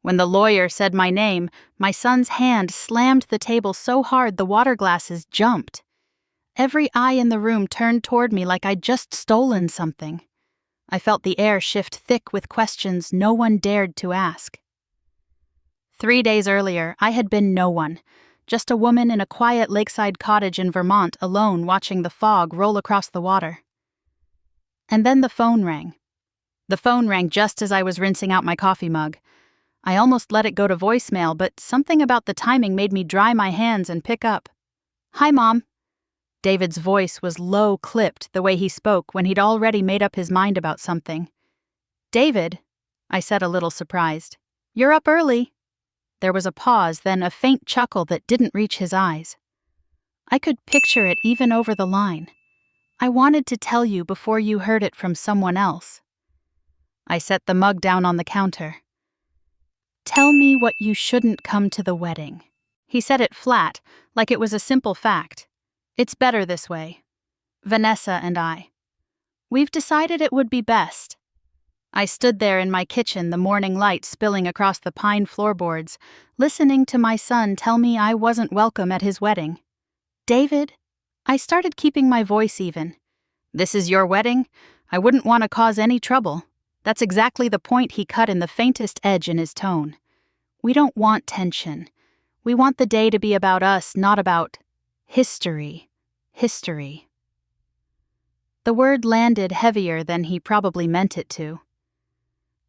When the lawyer said my name, my son's hand slammed the table so hard the water glasses jumped. Every eye in the room turned toward me like I'd just stolen something. I felt the air shift thick with questions no one dared to ask. 3 days earlier, I had been no one, just a woman in a quiet lakeside cottage in Vermont alone watching the fog roll across the water. And then the phone rang. The phone rang just as I was rinsing out my coffee mug. I almost let it go to voicemail, but something about the timing made me dry my hands and pick up. "Hi, Mom." David's voice was low-clipped the way he spoke when he'd already made up his mind about something. "David," I said, a little surprised. "You're up early." There was a pause, then a faint chuckle that didn't reach his eyes. I could picture it even over the line. "I wanted to tell you before you heard it from someone else." I set the mug down on the counter. "Tell me what you shouldn't come to the wedding." He said it flat, like it was a simple fact. "It's better this way. Vanessa and I. We've decided it would be best." I stood there in my kitchen, the morning light spilling across the pine floorboards, listening to my son tell me I wasn't welcome at his wedding. "David," I started keeping my voice even. "This is your wedding? I wouldn't want to cause any trouble." That's exactly the point he cut in the faintest edge in his tone. "We don't want tension. We want the day to be about us, not about history. History." The word landed heavier than he probably meant it to.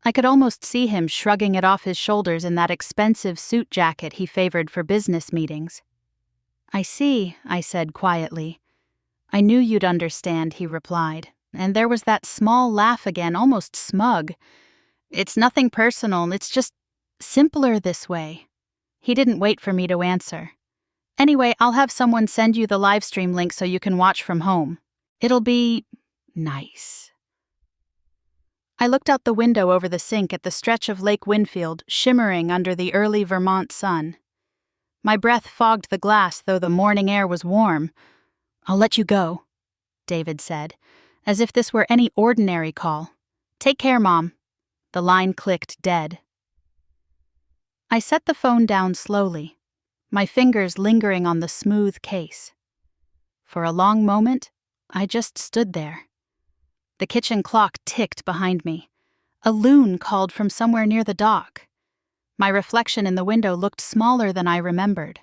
I could almost see him shrugging it off his shoulders in that expensive suit jacket he favored for business meetings. "I see," I said quietly. "I knew you'd understand," he replied, and there was that small laugh again, almost smug. "It's nothing personal, it's just simpler this way." He didn't wait for me to answer. "Anyway, I'll have someone send you the livestream link so you can watch from home. It'll be nice." I looked out the window over the sink at the stretch of Lake Winfield shimmering under the early Vermont sun. My breath fogged the glass, though the morning air was warm. "I'll let you go," David said, as if this were any ordinary call. "Take care, Mom." The line clicked dead. I set the phone down slowly, my fingers lingering on the smooth case. For a long moment, I just stood there. The kitchen clock ticked behind me. A loon called from somewhere near the dock. My reflection in the window looked smaller than I remembered.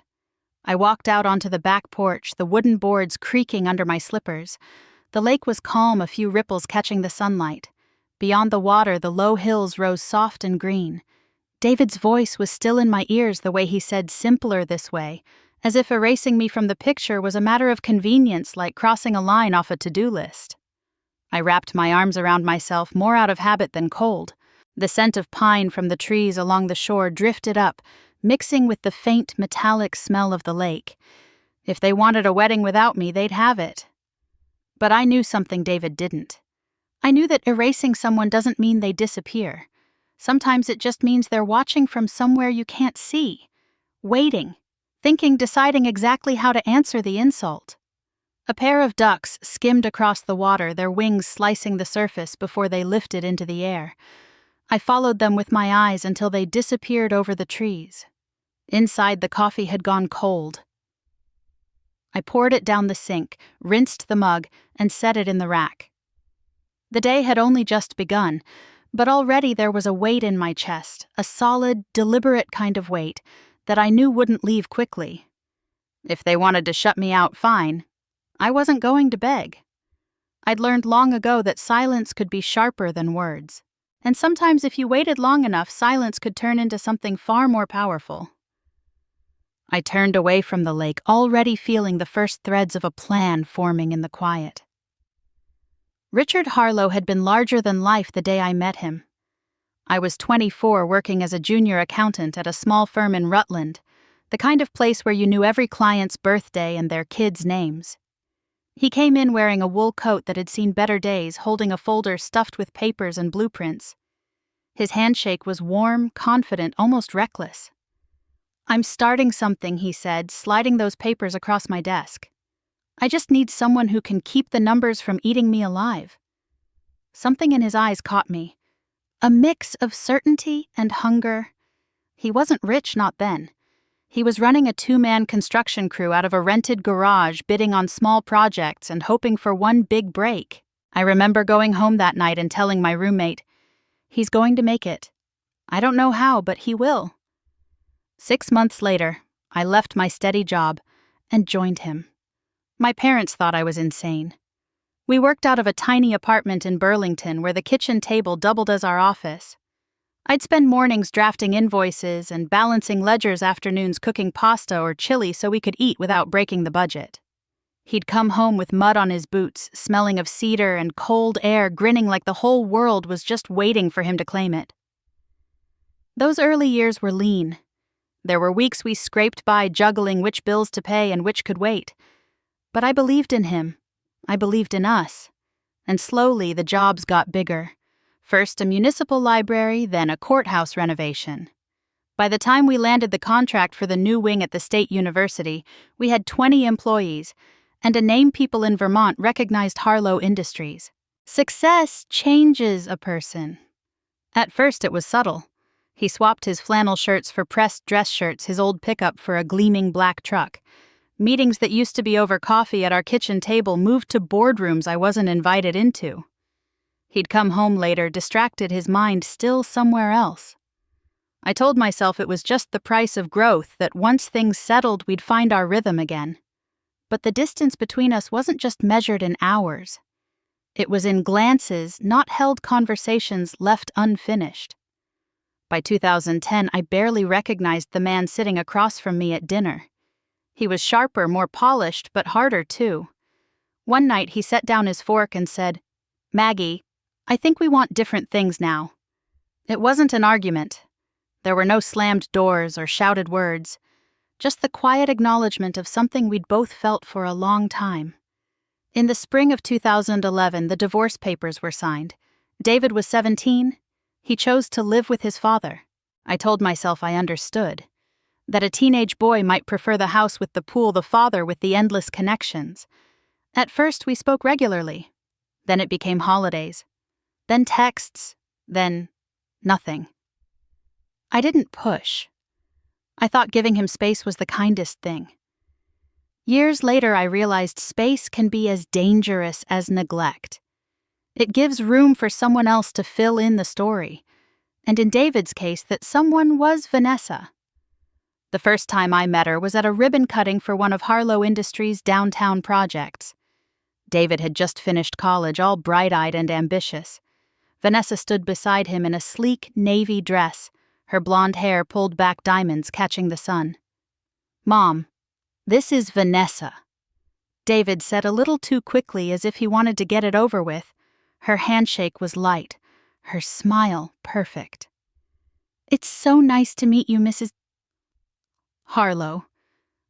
I walked out onto the back porch, the wooden boards creaking under my slippers. The lake was calm, a few ripples catching the sunlight. Beyond the water, the low hills rose soft and green. David's voice was still in my ears the way he said "simpler this way," as if erasing me from the picture was a matter of convenience, like crossing a line off a to-do list. I wrapped my arms around myself, more out of habit than cold. The scent of pine from the trees along the shore drifted up, mixing with the faint metallic smell of the lake. If they wanted a wedding without me, they'd have it. But I knew something David didn't. I knew that erasing someone doesn't mean they disappear. Sometimes it just means they're watching from somewhere you can't see, waiting, thinking, deciding exactly how to answer the insult. A pair of ducks skimmed across the water, their wings slicing the surface before they lifted into the air. I followed them with my eyes until they disappeared over the trees. Inside, the coffee had gone cold. I poured it down the sink, rinsed the mug, and set it in the rack. The day had only just begun, but already there was a weight in my chest, a solid, deliberate kind of weight that I knew wouldn't leave quickly. If they wanted to shut me out, fine. I wasn't going to beg. I'd learned long ago that silence could be sharper than words, and sometimes if you waited long enough, silence could turn into something far more powerful. I turned away from the lake, already feeling the first threads of a plan forming in the quiet. Richard Harlow had been larger than life the day I met him. I was 24, working as a junior accountant at a small firm in Rutland, the kind of place where you knew every client's birthday and their kids' names. He came in wearing a wool coat that had seen better days, holding a folder stuffed with papers and blueprints. His handshake was warm, confident, almost reckless. "I'm starting something," he said, sliding those papers across my desk. "I just need someone who can keep the numbers from eating me alive." Something in his eyes caught me. A mix of certainty and hunger. He wasn't rich, not then. He was running a two-man construction crew out of a rented garage, bidding on small projects and hoping for one big break. I remember going home that night and telling my roommate, "He's going to make it. I don't know how, but he will." 6 months later, I left my steady job and joined him. My parents thought I was insane. We worked out of a tiny apartment in Burlington where the kitchen table doubled as our office. I'd spend mornings drafting invoices and balancing ledgers, afternoons cooking pasta or chili so we could eat without breaking the budget. He'd come home with mud on his boots, smelling of cedar and cold air, grinning like the whole world was just waiting for him to claim it. Those early years were lean. There were weeks we scraped by juggling which bills to pay and which could wait. But I believed in him. I believed in us. And slowly the jobs got bigger. First a municipal library, then a courthouse renovation. By the time we landed the contract for the new wing at the State University, we had 20 employees, and a name people in Vermont recognized Harlow Industries. Success changes a person. At first it was subtle. He swapped his flannel shirts for pressed dress shirts, his old pickup for a gleaming black truck. Meetings that used to be over coffee at our kitchen table moved to boardrooms I wasn't invited into. He'd come home later, distracted, his mind still somewhere else. I told myself it was just the price of growth, that once things settled we'd find our rhythm again. But the distance between us wasn't just measured in hours. It was in glances, not held conversations left unfinished. By 2010, I barely recognized the man sitting across from me at dinner. He was sharper, more polished, but harder too. One night he set down his fork and said, "Maggie, I think we want different things now." It wasn't an argument. There were no slammed doors or shouted words, just the quiet acknowledgement of something we'd both felt for a long time. In the spring of 2011, the divorce papers were signed. David was 17. He chose to live with his father. I told myself I understood. That a teenage boy might prefer the house with the pool, the father with the endless connections. At first we spoke regularly. Then it became holidays. Then texts. Then nothing. I didn't push. I thought giving him space was the kindest thing. Years later I realized space can be as dangerous as neglect. It gives room for someone else to fill in the story. And in David's case, that someone was Vanessa. The first time I met her was at a ribbon cutting for one of Harlow Industries' downtown projects. David had just finished college, all bright-eyed and ambitious. Vanessa stood beside him in a sleek navy dress, her blonde hair pulled back, diamonds catching the sun. "Mom, this is Vanessa," David said a little too quickly, as if he wanted to get it over with. Her handshake was light, her smile perfect. "It's so nice to meet you, Mrs. Harlow."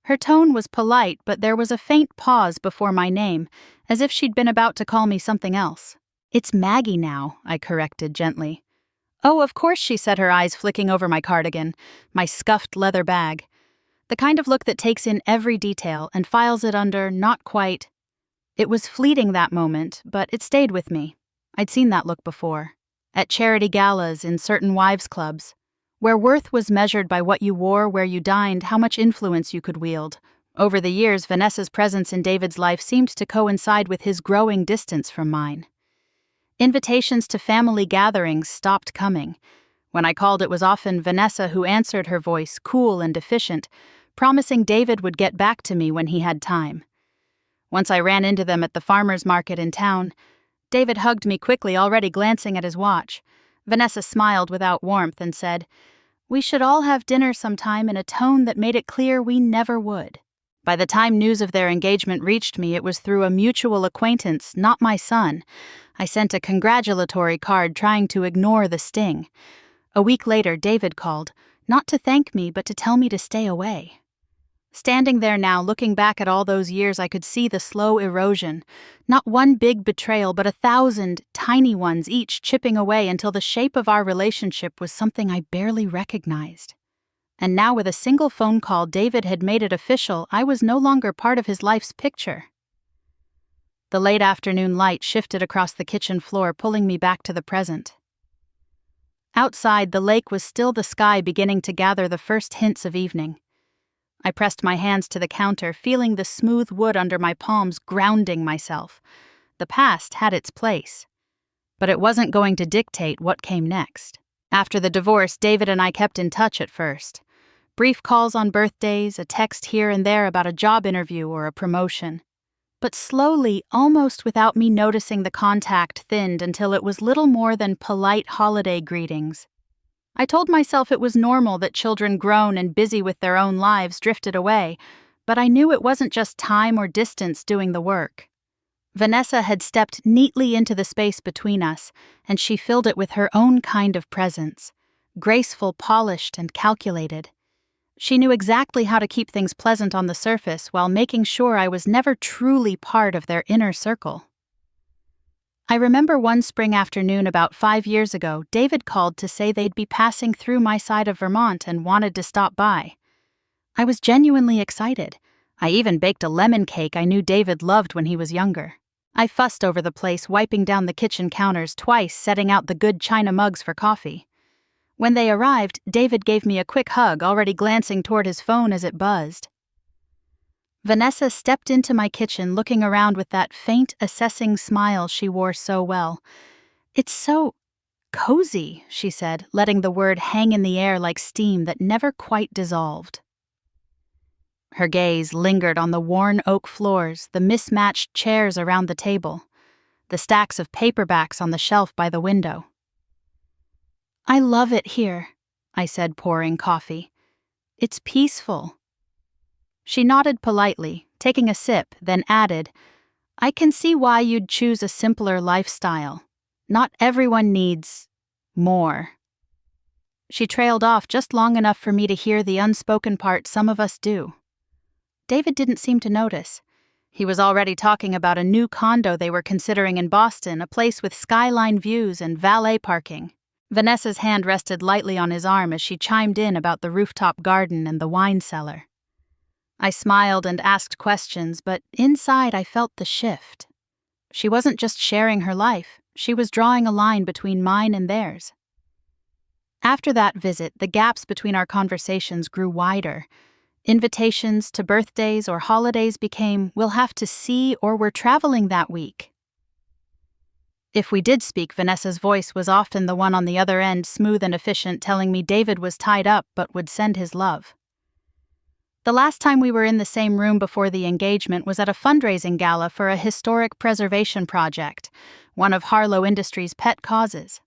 Her tone was polite, but there was a faint pause before my name, as if she'd been about to call me something else. "It's Maggie now," I corrected gently. "Oh, of course," she said, her eyes flicking over my cardigan, my scuffed leather bag. The kind of look that takes in every detail and files it under not quite. It was fleeting, that moment, but it stayed with me. I'd seen that look before. At charity galas, in certain wives' clubs. Where worth was measured by what you wore, where you dined, how much influence you could wield. Over the years, Vanessa's presence in David's life seemed to coincide with his growing distance from mine. Invitations to family gatherings stopped coming. When I called, it was often Vanessa who answered, her voice cool and efficient, promising David would get back to me when he had time. Once I ran into them at the farmer's market in town. David hugged me quickly, already glancing at his watch. Vanessa smiled without warmth and said, "We should all have dinner sometime," in a tone that made it clear we never would. By the time news of their engagement reached me, it was through a mutual acquaintance, not my son. I sent a congratulatory card, trying to ignore the sting. A week later, David called, not to thank me, but to tell me to stay away. Standing there now, looking back at all those years, I could see the slow erosion. Not one big betrayal, but 1,000 tiny ones, each chipping away until the shape of our relationship was something I barely recognized. And now, with a single phone call, David had made it official. I was no longer part of his life's picture. The late afternoon light shifted across the kitchen floor, pulling me back to the present. Outside, the lake was still the sky beginning to gather the first hints of evening. I pressed my hands to the counter, feeling the smooth wood under my palms, grounding myself. The past had its place, but it wasn't going to dictate what came next. After the divorce, David and I kept in touch at first. Brief calls on birthdays, a text here and there about a job interview or a promotion. But slowly, almost without me noticing, the contact thinned until it was little more than polite holiday greetings. I told myself it was normal that children grown and busy with their own lives drifted away, but I knew it wasn't just time or distance doing the work. Vanessa had stepped neatly into the space between us, and she filled it with her own kind of presence, graceful, polished, and calculated. She knew exactly how to keep things pleasant on the surface while making sure I was never truly part of their inner circle. I remember one spring afternoon about 5 years ago, David called to say they'd be passing through my side of Vermont and wanted to stop by. I was genuinely excited. I even baked a lemon cake I knew David loved when he was younger. I fussed over the place, wiping down the kitchen counters twice, setting out the good china mugs for coffee. When they arrived, David gave me a quick hug, already glancing toward his phone as it buzzed. Vanessa stepped into my kitchen, looking around with that faint, assessing smile she wore so well. "It's so cozy," she said, letting the word hang in the air like steam that never quite dissolved. Her gaze lingered on the worn oak floors, the mismatched chairs around the table, the stacks of paperbacks on the shelf by the window. "I love it here," I said, pouring coffee. "It's peaceful." She nodded politely, taking a sip, then added, "I can see why you'd choose a simpler lifestyle. Not everyone needs more." She trailed off just long enough for me to hear the unspoken part some of us do. David didn't seem to notice. He was already talking about a new condo they were considering in Boston, a place with skyline views and valet parking. Vanessa's hand rested lightly on his arm as she chimed in about the rooftop garden and the wine cellar. I smiled and asked questions, but inside I felt the shift. She wasn't just sharing her life, she was drawing a line between mine and theirs. After that visit, the gaps between our conversations grew wider. Invitations to birthdays or holidays became, "We'll have to see," or "We're traveling that week." If we did speak, Vanessa's voice was often the one on the other end, smooth and efficient, telling me David was tied up but would send his love. The last time we were in the same room before the engagement was at a fundraising gala for a historic preservation project, one of Harlow Industries' pet causes.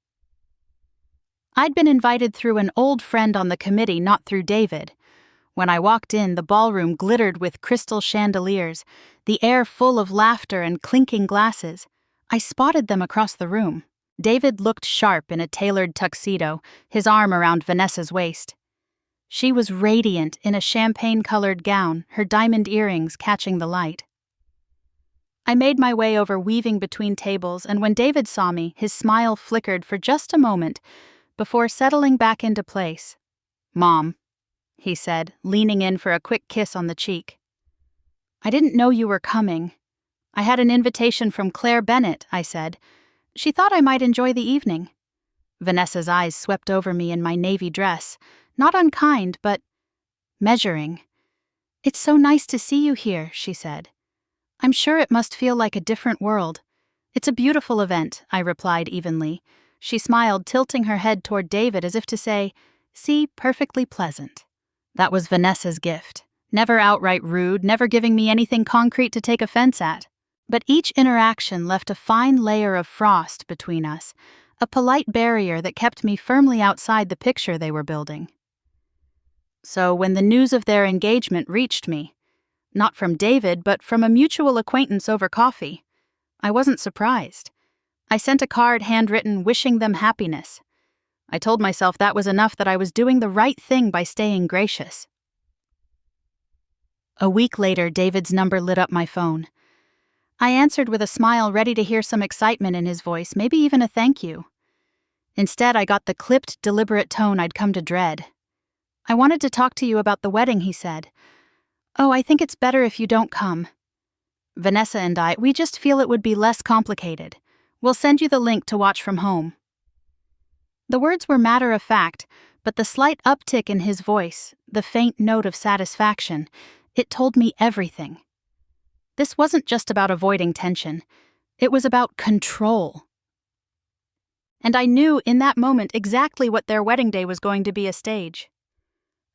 I'd been invited through an old friend on the committee, not through David. When I walked in, the ballroom glittered with crystal chandeliers, the air full of laughter and clinking glasses. I spotted them across the room. David looked sharp in a tailored tuxedo, his arm around Vanessa's waist. She was radiant in a champagne-colored gown, her diamond earrings catching the light. I made my way over, weaving between tables, and when David saw me, his smile flickered for just a moment before settling back into place. "Mom," he said, leaning in for a quick kiss on the cheek. "I didn't know you were coming. I had an invitation from Claire Bennett," I said. "She thought I might enjoy the evening." Vanessa's eyes swept over me in my navy dress, not unkind, but measuring. "It's so nice to see you here," she said. "I'm sure it must feel like a different world." "It's a beautiful event," I replied evenly. She smiled, tilting her head toward David as if to say, "See, perfectly pleasant." That was Vanessa's gift. Never outright rude, never giving me anything concrete to take offense at. But each interaction left a fine layer of frost between us, a polite barrier that kept me firmly outside the picture they were building. So when the news of their engagement reached me, not from David, but from a mutual acquaintance over coffee, I wasn't surprised. I sent a card handwritten wishing them happiness. I told myself that was enough, that I was doing the right thing by staying gracious. A week later, David's number lit up my phone. I answered with a smile, ready to hear some excitement in his voice, maybe even a thank you. Instead, I got the clipped, deliberate tone I'd come to dread. "I wanted to talk to you about the wedding," he said. "Oh, I think it's better if you don't come. Vanessa and we just feel it would be less complicated. We'll send you the link to watch from home." The words were matter of fact, but the slight uptick in his voice, the faint note of satisfaction, it told me everything. This wasn't just about avoiding tension. It was about control. And I knew in that moment exactly what their wedding day was going to be: a stage.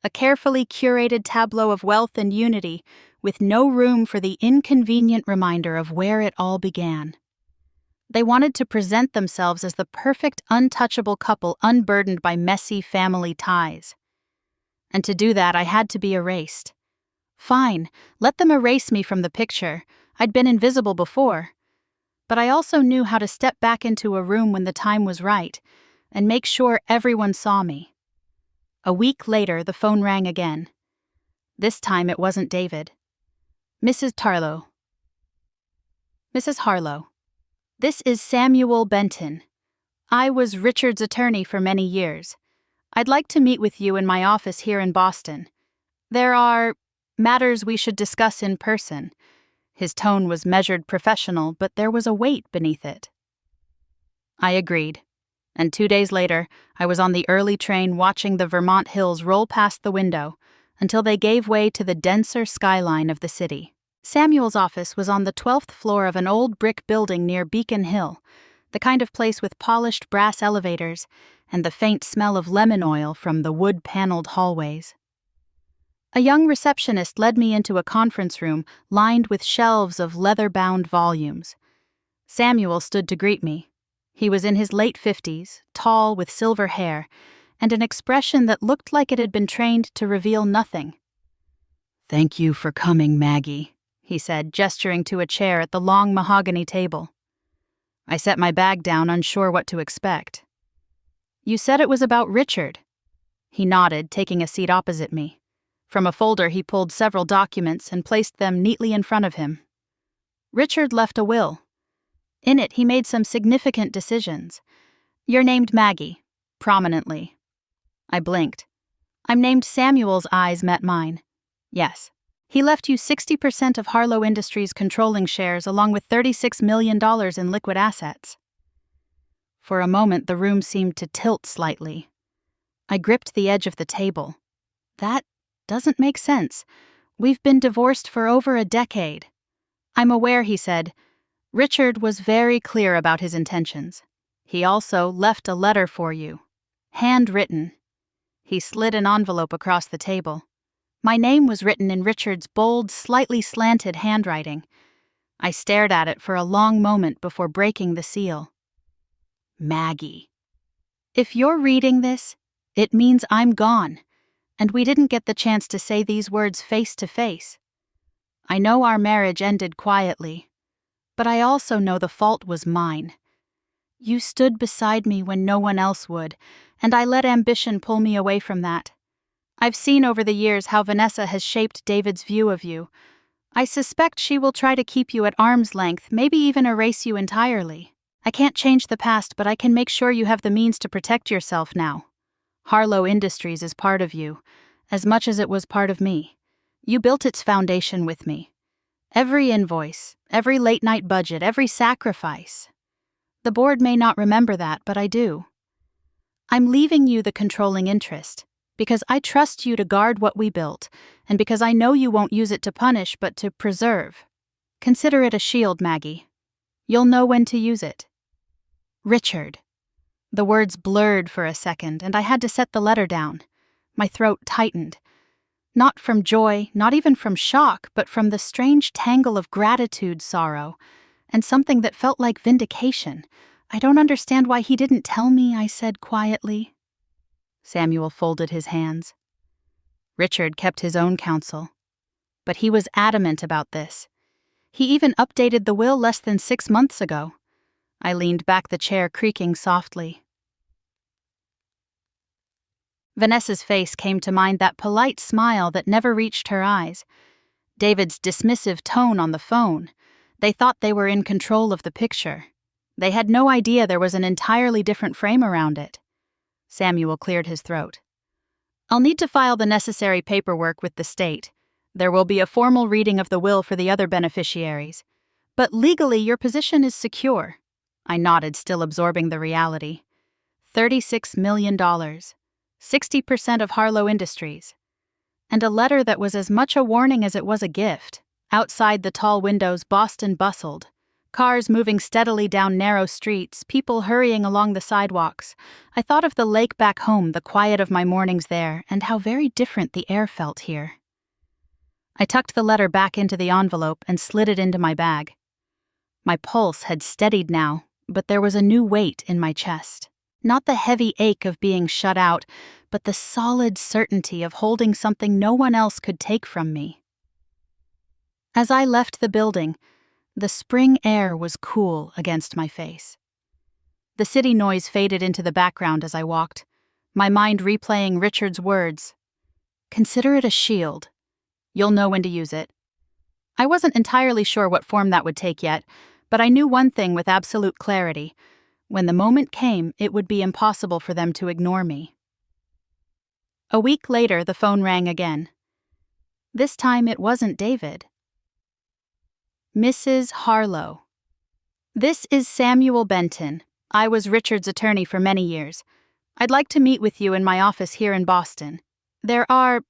A carefully curated tableau of wealth and unity, with no room for the inconvenient reminder of where it all began. They wanted to present themselves as the perfect, untouchable couple unburdened by messy family ties. And to do that, I had to be erased. Fine, let them erase me from the picture. I'd been invisible before. But I also knew how to step back into a room when the time was right and make sure everyone saw me. A week later, the phone rang again. This time it wasn't David. Mrs. Harlow. This is Samuel Benton. I was Richard's attorney for many years. I'd like to meet with you in my office here in Boston. There are matters we should discuss in person. His tone was measured professional, but there was a weight beneath it. I agreed, and 2 days later, I was on the early train watching the Vermont hills roll past the window until they gave way to the denser skyline of the city. Samuel's office was on the 12th floor of an old brick building near Beacon Hill, the kind of place with polished brass elevators and the faint smell of lemon oil from the wood-paneled hallways. A young receptionist led me into a conference room lined with shelves of leather-bound volumes. Samuel stood to greet me. He was in his late 50s, tall with silver hair, and an expression that looked like it had been trained to reveal nothing. "Thank you for coming, Maggie," he said, gesturing to a chair at the long mahogany table. I set my bag down, unsure what to expect. "You said it was about Richard." He nodded, taking a seat opposite me. From a folder he pulled several documents and placed them neatly in front of him. Richard left a will. In it he made some significant decisions. "You're named Maggie," prominently. I blinked. "I'm named." Samuel's eyes met mine. "Yes. He left you 60% of Harlow Industries' controlling shares along with $36 million in liquid assets." For a moment the room seemed to tilt slightly. I gripped the edge of the table. That doesn't make sense. We've been divorced for over a decade. "I'm aware," he said. "Richard was very clear about his intentions. He also left a letter for you. Handwritten." He slid an envelope across the table. My name was written in Richard's bold, slightly slanted handwriting. I stared at it for a long moment before breaking the seal. Maggie. If you're reading this, it means I'm gone, and we didn't get the chance to say these words face to face. I know our marriage ended quietly, but I also know the fault was mine. You stood beside me when no one else would, and I let ambition pull me away from that. I've seen over the years how Vanessa has shaped David's view of you. I suspect she will try to keep you at arm's length, maybe even erase you entirely. I can't change the past, but I can make sure you have the means to protect yourself now. Harlow Industries is part of you, as much as it was part of me. You built its foundation with me. Every invoice, every late-night budget, every sacrifice. The board may not remember that, but I do. I'm leaving you the controlling interest, because I trust you to guard what we built, and because I know you won't use it to punish but to preserve. Consider it a shield, Maggie. You'll know when to use it. Richard. The words blurred for a second, and I had to set the letter down. My throat tightened. Not from joy, not even from shock, but from the strange tangle of gratitude, sorrow, and something that felt like vindication. "I don't understand why he didn't tell me," I said quietly. Samuel folded his hands. Richard kept his own counsel, but he was adamant about this. He even updated the will less than 6 months ago. I leaned back, the chair creaking softly. Vanessa's face came to mind, that polite smile that never reached her eyes. David's dismissive tone on the phone. They thought they were in control of the picture. They had no idea there was an entirely different frame around it. Samuel cleared his throat. "I'll need to file the necessary paperwork with the state. There will be a formal reading of the will for the other beneficiaries. But legally, your position is secure." I nodded, still absorbing the reality. $36 million, 60% of Harlow Industries, and a letter that was as much a warning as it was a gift. Outside the tall windows, Boston bustled. Cars moving steadily down narrow streets, people hurrying along the sidewalks. I thought of the lake back home, the quiet of my mornings there, and how very different the air felt here. I tucked the letter back into the envelope and slid it into my bag. My pulse had steadied now, but there was a new weight in my chest. Not the heavy ache of being shut out, but the solid certainty of holding something no one else could take from me. As I left the building, the spring air was cool against my face. The city noise faded into the background as I walked, my mind replaying Richard's words. Consider it a shield. You'll know when to use it. I wasn't entirely sure what form that would take yet, but I knew one thing with absolute clarity. When the moment came, it would be impossible for them to ignore me. A week later, the phone rang again. This time it wasn't David. Mrs. Harlow. This is Samuel Benton. I was Richard's attorney for many years. I'd like to meet with you in my office here in Boston. There are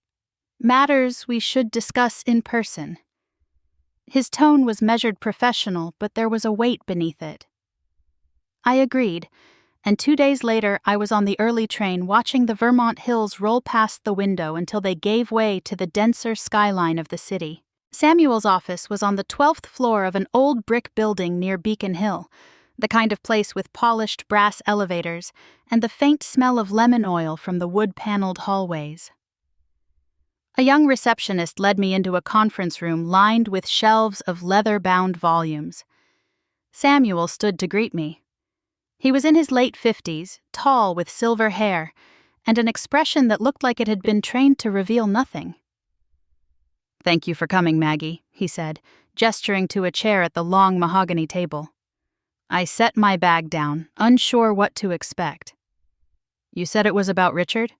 matters we should discuss in person. His tone was measured professional, but there was a weight beneath it. I agreed, and 2 days later I was on the early train watching the Vermont hills roll past the window until they gave way to the denser skyline of the city. Samuel's office was on the 12th floor of an old brick building near Beacon Hill, the kind of place with polished brass elevators and the faint smell of lemon oil from the wood-paneled hallways. A young receptionist led me into a conference room lined with shelves of leather-bound volumes. Samuel stood to greet me. He was in his late 50s, tall with silver hair, and an expression that looked like it had been trained to reveal nothing. "Thank you for coming, Maggie," he said, gesturing to a chair at the long mahogany table. I set my bag down, unsure what to expect. "You said it was about Richard?"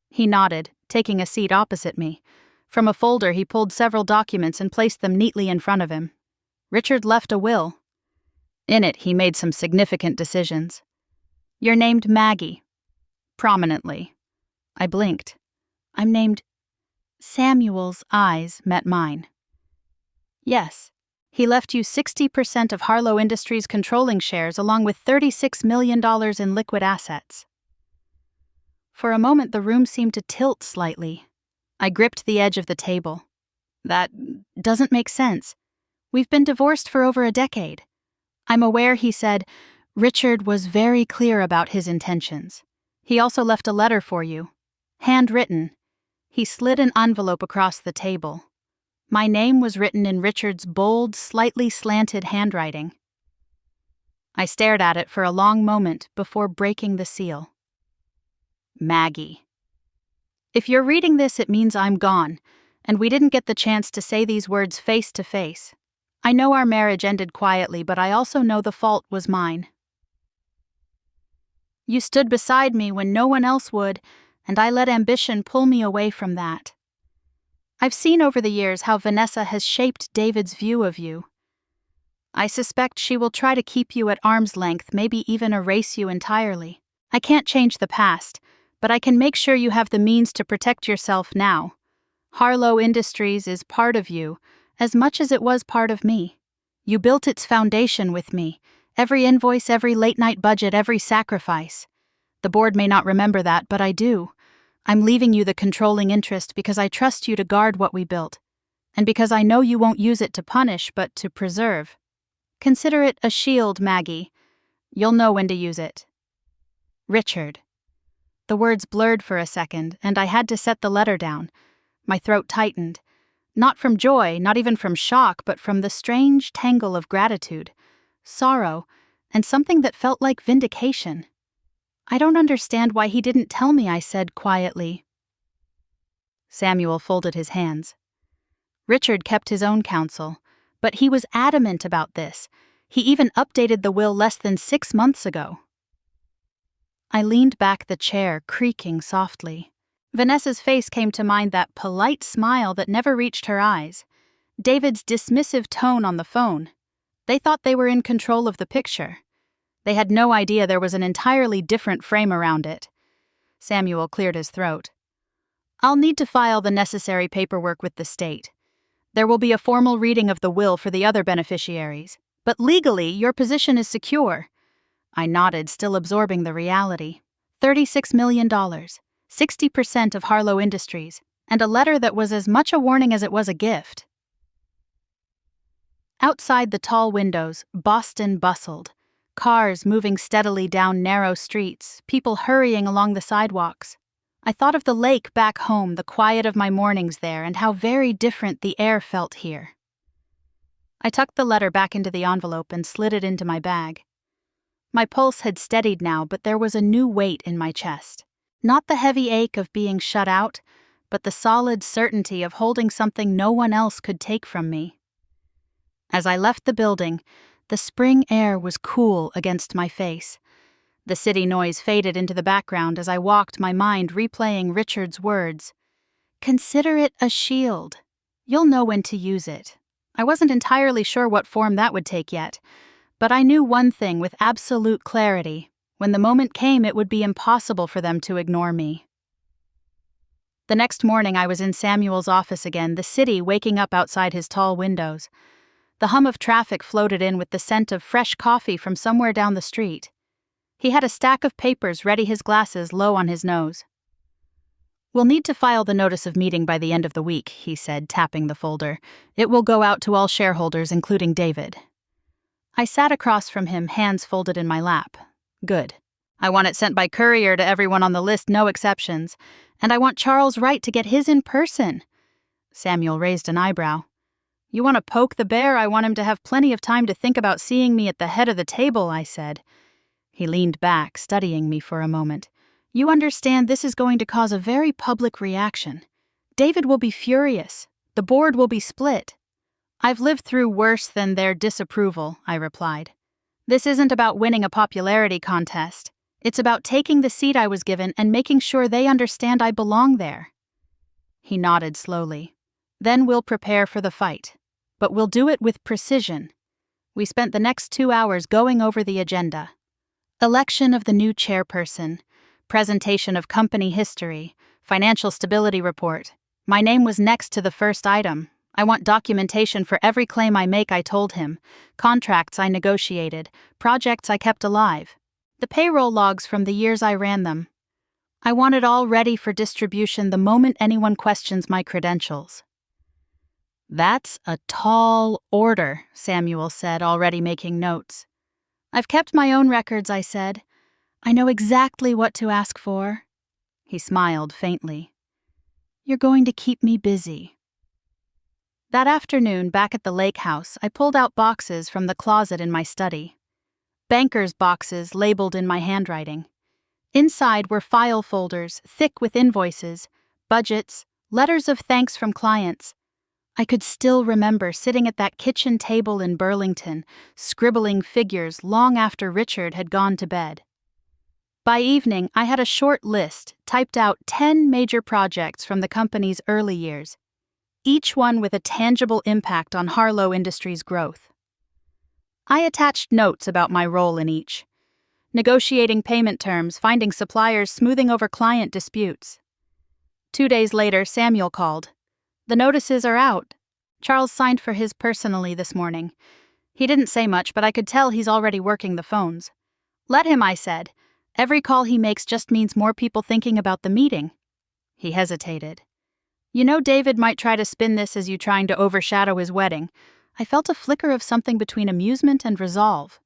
He nodded, taking a seat opposite me. From a folder he pulled several documents and placed them neatly in front of him. Richard left a will. In it, he made some significant decisions. "You're named Maggie." Prominently. I blinked. "I'm named..." Samuel's eyes met mine. "Yes. He left you 60% of Harlow Industries' controlling shares along with $36 million in liquid assets." For a moment the room seemed to tilt slightly. I gripped the edge of the table. "That doesn't make sense. We've been divorced for over a decade." "I'm aware," he said. "Richard was very clear about his intentions. He also left a letter for you. Handwritten." He slid an envelope across the table. My name was written in Richard's bold, slightly slanted handwriting. I stared at it for a long moment before breaking the seal. Maggie. If you're reading this, it means I'm gone, and we didn't get the chance to say these words face to face. I know our marriage ended quietly, but I also know the fault was mine. You stood beside me when no one else would, and I let ambition pull me away from that. I've seen over the years how Vanessa has shaped David's view of you. I suspect she will try to keep you at arm's length, maybe even erase you entirely. I can't change the past, but I can make sure you have the means to protect yourself now. Harlow Industries is part of you, as much as it was part of me. You built its foundation with me, every invoice, every late-night budget, every sacrifice. The board may not remember that, but I do. I'm leaving you the controlling interest because I trust you to guard what we built, and because I know you won't use it to punish, but to preserve. Consider it a shield, Maggie. You'll know when to use it. Richard. The words blurred for a second, and I had to set the letter down. My throat tightened. Not from joy, not even from shock, but from the strange tangle of gratitude, sorrow, and something that felt like vindication. "I don't understand why he didn't tell me," I said quietly. Samuel folded his hands. Richard kept his own counsel, but he was adamant about this. He even updated the will less than 6 months ago. I leaned back the chair, creaking softly. Vanessa's face came to mind, that polite smile that never reached her eyes. David's dismissive tone on the phone. They thought they were in control of the picture. They had no idea there was an entirely different frame around it. Samuel cleared his throat. I'll need to file the necessary paperwork with the state. There will be a formal reading of the will for the other beneficiaries, but legally, your position is secure. I nodded, still absorbing the reality. $36 million, 60% of Harlow Industries, and a letter that was as much a warning as it was a gift. Outside the tall windows, Boston bustled. Cars moving steadily down narrow streets, people hurrying along the sidewalks. I thought of the lake back home, the quiet of my mornings there, and how very different the air felt here. I tucked the letter back into the envelope and slid it into my bag. My pulse had steadied now, but there was a new weight in my chest. Not the heavy ache of being shut out, but the solid certainty of holding something no one else could take from me. As I left the building, the spring air was cool against my face. The city noise faded into the background as I walked, my mind replaying Richard's words. Consider it a shield. You'll know when to use it. I wasn't entirely sure what form that would take yet, but I knew one thing with absolute clarity. When the moment came, it would be impossible for them to ignore me. The next morning I was in Samuel's office again, the city waking up outside his tall windows. The hum of traffic floated in with the scent of fresh coffee from somewhere down the street. He had a stack of papers ready, his glasses low on his nose. We'll need to file the notice of meeting by the end of the week, he said, tapping the folder. It will go out to all shareholders, including David. I sat across from him, hands folded in my lap. Good. I want it sent by courier to everyone on the list, no exceptions. And I want Charles Wright to get his in person. Samuel raised an eyebrow. You want to poke the bear? I want him to have plenty of time to think about seeing me at the head of the table, I said. He leaned back, studying me for a moment. You understand this is going to cause a very public reaction. David will be furious. The board will be split. I've lived through worse than their disapproval, I replied. This isn't about winning a popularity contest. It's about taking the seat I was given and making sure they understand I belong there. He nodded slowly. Then we'll prepare for the fight. But we'll do it with precision. We spent the next 2 hours going over the agenda. Election of the new chairperson, presentation of company history, financial stability report. My name was next to the first item. I want documentation for every claim I make, I told him. Contracts I negotiated, projects I kept alive. The payroll logs from the years I ran them. I want it all ready for distribution the moment anyone questions my credentials. That's a tall order, Samuel said, already making notes. I've kept my own records, I said. I know exactly what to ask for. He smiled faintly. You're going to keep me busy. That afternoon, back at the lake house, I pulled out boxes from the closet in my study. Banker's boxes labeled in my handwriting. Inside were file folders, thick with invoices, budgets, letters of thanks from clients. I could still remember sitting at that kitchen table in Burlington, scribbling figures long after Richard had gone to bed. By evening, I had a short list, typed out 10 major projects from the company's early years, each one with a tangible impact on Harlow Industries' growth. I attached notes about my role in each. Negotiating payment terms, finding suppliers, smoothing over client disputes. 2 days later, Samuel called. The notices are out. Charles signed for his personally this morning. He didn't say much, but I could tell he's already working the phones. Let him, I said. Every call he makes just means more people thinking about the meeting. He hesitated. You know, David might try to spin this as you trying to overshadow his wedding. I felt a flicker of something between amusement and resolve.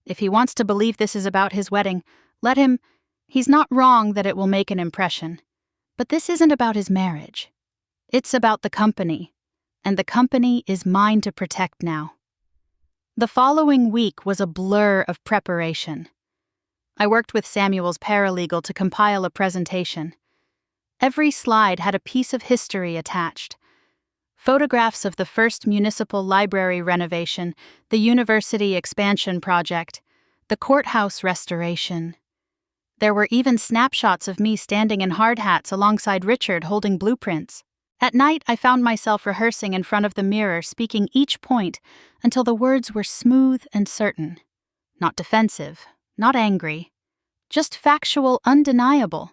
If he wants to believe this is about his wedding, let him. He's not wrong that it will make an impression. But this isn't about his marriage. It's about the company, and the company is mine to protect now. The following week was a blur of preparation. I worked with Samuel's paralegal to compile a presentation. Every slide had a piece of history attached. Photographs of the first municipal library renovation, the university expansion project, the courthouse restoration. There were even snapshots of me standing in hard hats alongside Richard holding blueprints. At night, I found myself rehearsing in front of the mirror, speaking each point until the words were smooth and certain. Not defensive, not angry. Just factual, undeniable.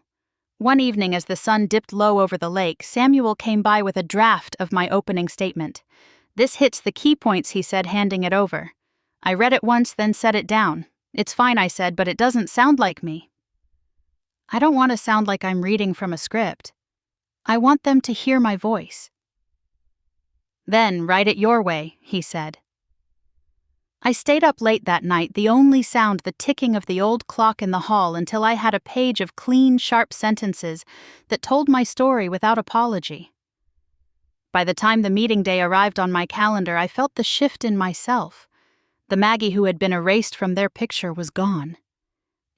One evening as the sun dipped low over the lake, Samuel came by with a draft of my opening statement. "This hits the key points," he said, handing it over. I read it once, then set it down. "It's fine," I said, "but it doesn't sound like me." I don't want to sound like I'm reading from a script. I want them to hear my voice. "Then write it your way," he said. I stayed up late that night, the only sound the ticking of the old clock in the hall, until I had a page of clean, sharp sentences that told my story without apology. By the time the meeting day arrived on my calendar, I felt the shift in myself. The Maggie who had been erased from their picture was gone.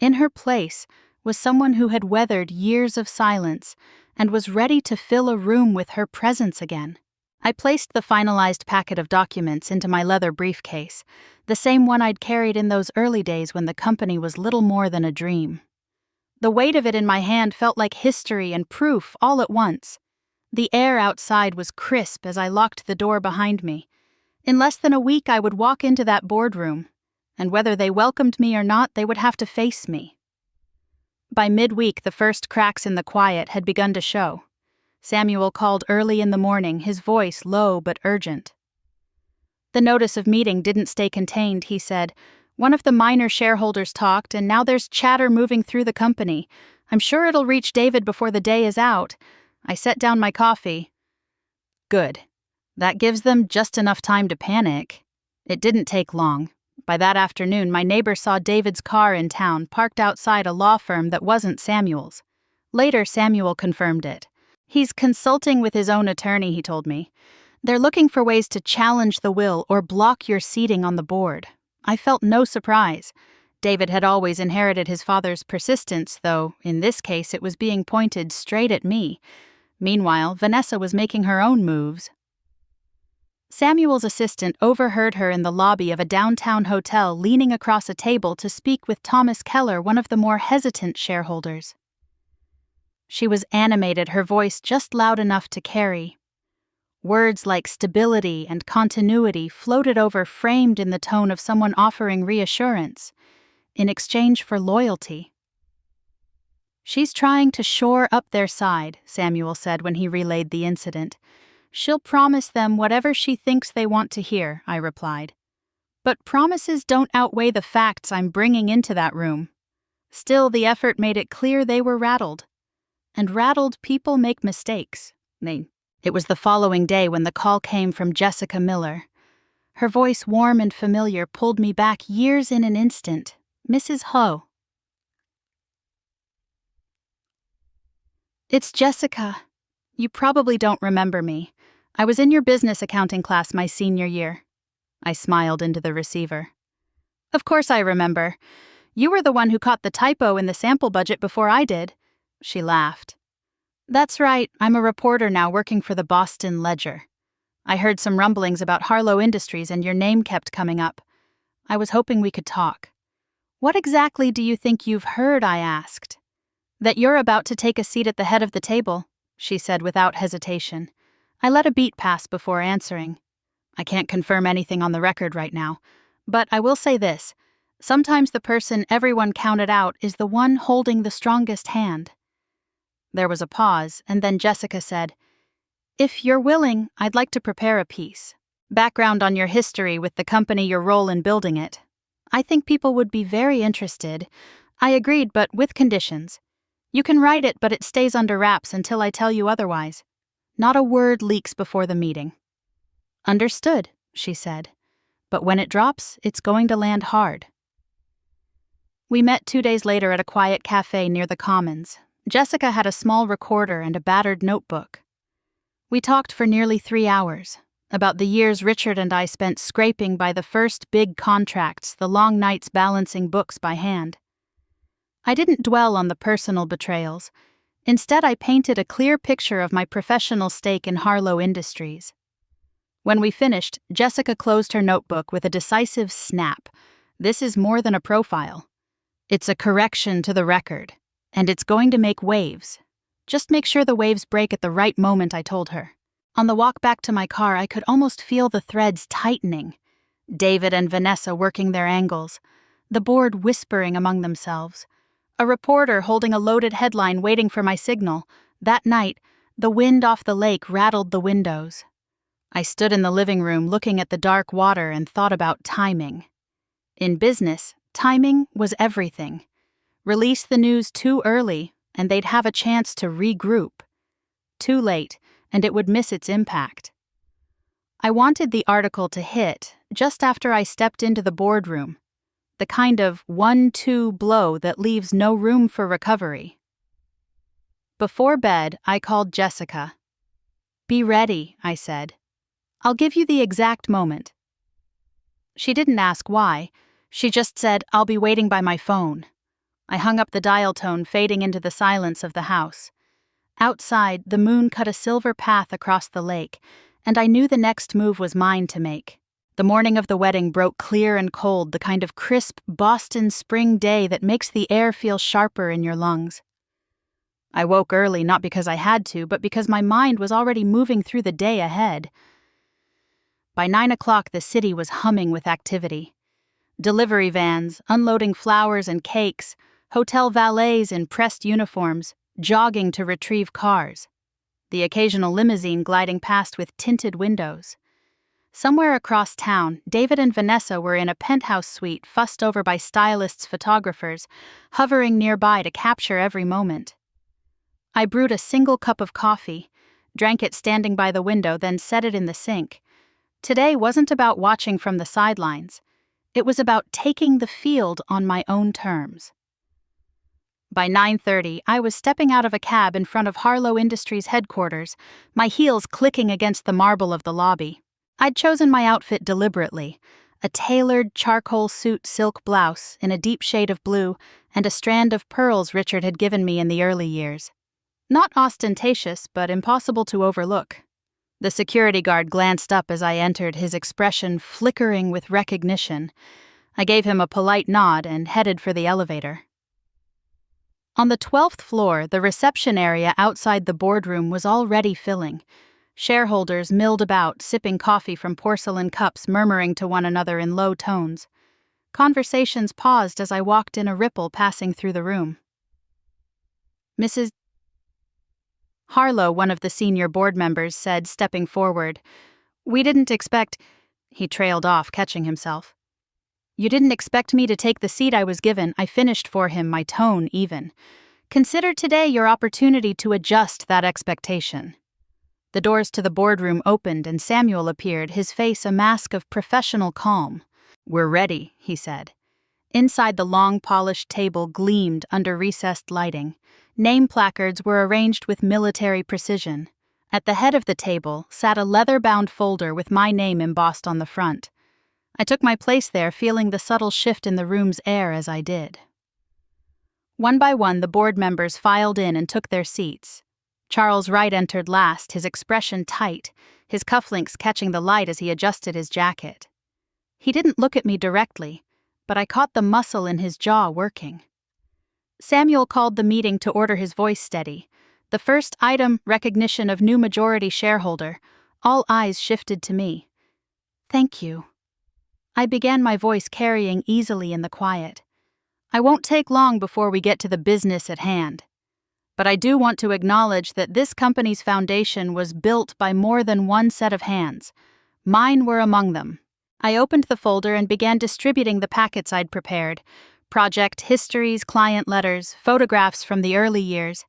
In her place was someone who had weathered years of silence and was ready to fill a room with her presence again. I placed the finalized packet of documents into my leather briefcase, the same one I'd carried in those early days when the company was little more than a dream. The weight of it in my hand felt like history and proof all at once. The air outside was crisp as I locked the door behind me. In less than a week I would walk into that boardroom, and whether they welcomed me or not, they would have to face me. By midweek, the first cracks in the quiet had begun to show. Samuel called early in the morning, his voice low but urgent. "The notice of meeting didn't stay contained," he said. "One of the minor shareholders talked, and now there's chatter moving through the company. I'm sure it'll reach David before the day is out." I set down my coffee. Good. That gives them just enough time to panic. It didn't take long. By that afternoon, my neighbor saw David's car in town, parked outside a law firm that wasn't Samuel's. Later, Samuel confirmed it. "He's consulting with his own attorney," he told me. "They're looking for ways to challenge the will or block your seating on the board." I felt no surprise. David had always inherited his father's persistence, though in this case it was being pointed straight at me. Meanwhile, Vanessa was making her own moves. Samuel's assistant overheard her in the lobby of a downtown hotel, leaning across a table to speak with Thomas Keller, one of the more hesitant shareholders. She was animated, her voice just loud enough to carry. Words like stability and continuity floated over, framed in the tone of someone offering reassurance in exchange for loyalty. "She's trying to shore up their side," Samuel said when he relayed the incident. "She'll promise them whatever she thinks they want to hear," I replied. "But promises don't outweigh the facts I'm bringing into that room." Still, the effort made it clear they were rattled. And rattled people make mistakes. It was the following day when the call came from Jessica Miller. Her voice, warm and familiar, pulled me back years in an instant. "Mrs. Ho." "It's Jessica. You probably don't remember me. I was in your business accounting class my senior year." I smiled into the receiver. "Of course I remember. You were the one who caught the typo in the sample budget before I did." She laughed. "That's right, I'm a reporter now working for the Boston Ledger. I heard some rumblings about Harlow Industries and your name kept coming up. I was hoping we could talk." "What exactly do you think you've heard?" I asked. "That you're about to take a seat at the head of the table," she said without hesitation. I let a beat pass before answering. "I can't confirm anything on the record right now, but I will say this. Sometimes the person everyone counted out is the one holding the strongest hand." There was a pause, and then Jessica said, "If you're willing, I'd like to prepare a piece. Background on your history with the company, your role in building it. I think people would be very interested." I agreed, but with conditions. "You can write it, but it stays under wraps until I tell you otherwise. Not a word leaks before the meeting." "Understood," she said. "But when it drops, it's going to land hard." We met 2 days later at a quiet cafe near the Commons. Jessica had a small recorder and a battered notebook. We talked for nearly 3 hours, about the years Richard and I spent scraping by the first big contracts, the long nights balancing books by hand. I didn't dwell on the personal betrayals. Instead, I painted a clear picture of my professional stake in Harlow Industries. When we finished, Jessica closed her notebook with a decisive snap. "This is more than a profile. It's a correction to the record. And it's going to make waves. Just make sure the waves break at the right moment," I told her. On the walk back to my car, I could almost feel the threads tightening. David and Vanessa working their angles. the board whispering among themselves. A reporter holding a loaded headline waiting for my signal. That night, the wind off the lake rattled the windows. I stood in the living room looking at the dark water and thought about timing. In business, timing was everything. Release the news too early, and they'd have a chance to regroup. Too late, and it would miss its impact. I wanted the article to hit just after I stepped into the boardroom, the kind of 1-2 blow that leaves no room for recovery. Before bed, I called Jessica. "Be ready," I said. "I'll give you the exact moment." She didn't ask why. She just said, "I'll be waiting by my phone." I hung up the dial tone, fading into the silence of the house. Outside, the moon cut a silver path across the lake, and I knew the next move was mine to make. The morning of the wedding broke clear and cold, the kind of crisp Boston spring day that makes the air feel sharper in your lungs. I woke early not because I had to, but because my mind was already moving through the day ahead. By 9 o'clock, the city was humming with activity. Delivery vans, unloading flowers and cakes, hotel valets in pressed uniforms, jogging to retrieve cars. The occasional limousine gliding past with tinted windows. Somewhere across town, David and Vanessa were in a penthouse suite fussed over by stylists' photographers, hovering nearby to capture every moment. I brewed a single cup of coffee, drank it standing by the window, then set it in the sink. Today wasn't about watching from the sidelines. It was about taking the field on my own terms. By 9:30, I was stepping out of a cab in front of Harlow Industries headquarters, my heels clicking against the marble of the lobby. I'd chosen my outfit deliberately, a tailored charcoal suit silk blouse in a deep shade of blue and a strand of pearls Richard had given me in the early years. Not ostentatious, but impossible to overlook. The security guard glanced up as I entered, his expression flickering with recognition. I gave him a polite nod and headed for the elevator. On the 12th floor, the reception area outside the boardroom was already filling. Shareholders milled about, sipping coffee from porcelain cups, murmuring to one another in low tones. Conversations paused as I walked in a ripple passing through the room. "Mrs. Harlow," one of the senior board members said, stepping forward. "We didn't expect—" He trailed off, catching himself. "You didn't expect me to take the seat I was given," I finished for him, my tone even. "Consider today your opportunity to adjust that expectation." The doors to the boardroom opened and Samuel appeared, his face a mask of professional calm. "We're ready," he said. Inside, the long, polished table gleamed under recessed lighting. Name placards were arranged with military precision. At the head of the table sat a leather-bound folder with my name embossed on the front. I took my place there, feeling the subtle shift in the room's air as I did. One by one, the board members filed in and took their seats. Charles Wright entered last, his expression tight, his cufflinks catching the light as he adjusted his jacket. He didn't look at me directly, but I caught the muscle in his jaw working. Samuel called the meeting to order, his voice steady. The first item, recognition of new majority shareholder. All eyes shifted to me. "Thank you." I began, my voice carrying easily in the quiet. "I won't take long before we get to the business at hand. But I do want to acknowledge that this company's foundation was built by more than one set of hands. Mine were among them." I opened the folder and began distributing the packets I'd prepared. Project histories, client letters, photographs from the early years.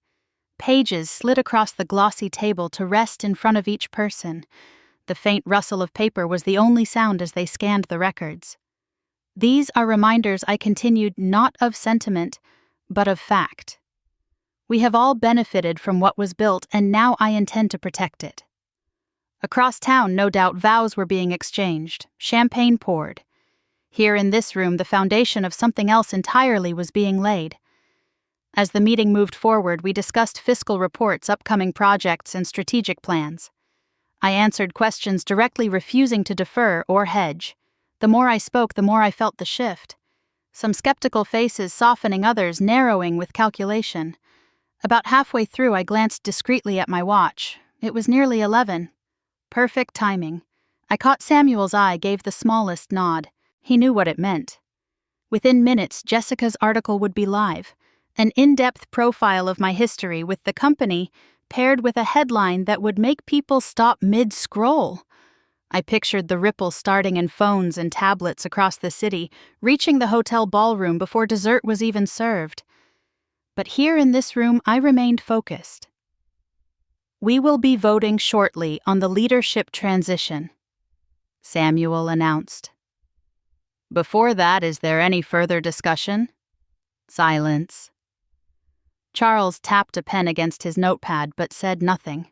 Pages slid across the glossy table to rest in front of each person. The faint rustle of paper was the only sound as they scanned the records. "These are reminders," I continued, "not of sentiment, but of fact. We have all benefited from what was built, and now I intend to protect it." Across town, no doubt, vows were being exchanged, champagne poured. Here in this room, the foundation of something else entirely was being laid. As the meeting moved forward, we discussed fiscal reports, upcoming projects, and strategic plans. I answered questions directly, refusing to defer or hedge. The more I spoke, the more I felt the shift. Some skeptical faces softening, others narrowing with calculation. About halfway through, I glanced discreetly at my watch. It was nearly 11. Perfect timing. I caught Samuel's eye, gave the smallest nod. He knew what it meant. Within minutes, Jessica's article would be live. An in-depth profile of my history with the company, paired with a headline that would make people stop mid-scroll. I pictured the ripple starting in phones and tablets across the city, reaching the hotel ballroom before dessert was even served. But here in this room, I remained focused. "We will be voting shortly on the leadership transition," Samuel announced. "Before that, is there any further discussion?" Silence. Charles tapped a pen against his notepad but said nothing.